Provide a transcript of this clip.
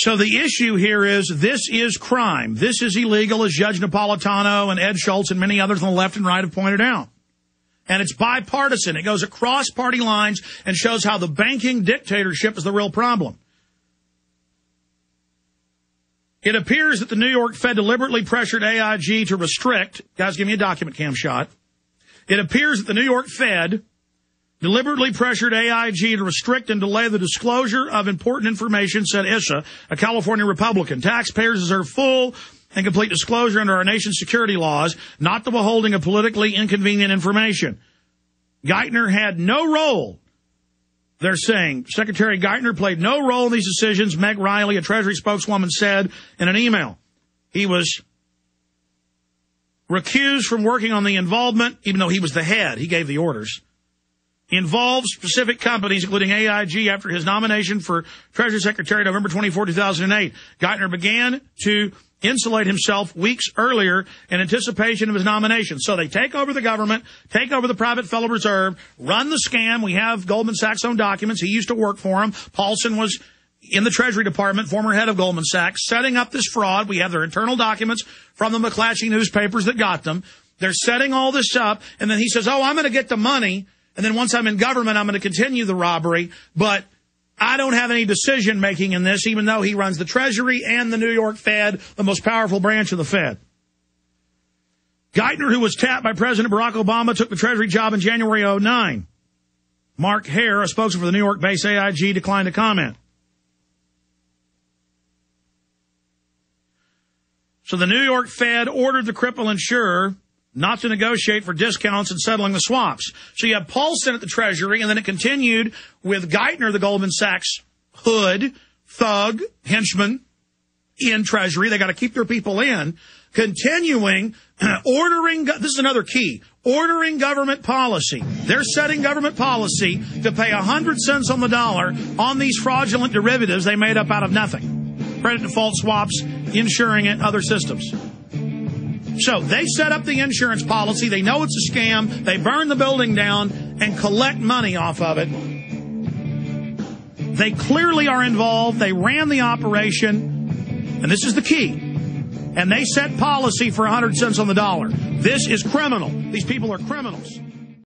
So the issue here is this is crime. This is illegal, as Judge Napolitano and Ed Schultz and many others on the left and right have pointed out. And it's bipartisan. It goes across party lines and shows how the banking dictatorship is the real problem. It appears that the New York Fed deliberately pressured AIG to restrict. Guys, give me a document cam shot. It appears that the New York Fed deliberately pressured AIG to restrict and delay the disclosure of important information, said Issa, a California Republican. Taxpayers deserve full and complete disclosure under our nation's security laws, not the withholding of politically inconvenient information. Geithner had no role, they're saying. Secretary Geithner played no role in these decisions, Meg Riley, a Treasury spokeswoman, said in an email. He was recused from working on the involvement, even though he was the head. He gave the orders. Involved specific companies, including AIG, after his nomination for Treasury Secretary November 24, 2008. Geithner began to insulate himself weeks earlier in anticipation of his nomination. So they take over the government, take over the private Federal Reserve, run the scam. We have Goldman Sachs' own documents. He used to work for him. Paulson was in the Treasury Department, former head of Goldman Sachs, setting up this fraud. We have their internal documents from the McClatchy newspapers that got them. They're setting all this up, and then he says, oh, I'm going to get the money, and then once I'm in government, I'm going to continue the robbery, but I don't have any decision-making in this, even though he runs the Treasury and the New York Fed, the most powerful branch of the Fed. Geithner, who was tapped by President Barack Obama, took the Treasury job in January 2009. Mark Hare, a spokesman for the New York-based AIG, declined to comment. So the New York Fed ordered the cripple insurer not to negotiate for discounts and settling the swaps. So you have Paulson at the Treasury, and then it continued with Geithner, the Goldman Sachs hood, thug, henchman in Treasury. They got to keep their people in. Continuing, ordering, this is another key, ordering government policy. They're setting government policy to pay 100 cents on the dollar on these fraudulent derivatives they made up out of nothing. Credit default swaps, insuring it, other systems. So they set up the insurance policy. They know it's a scam. They burn the building down and collect money off of it. They clearly are involved. They ran the operation. And this is the key. And they set policy for 100 cents on the dollar. This is criminal. These people are criminals.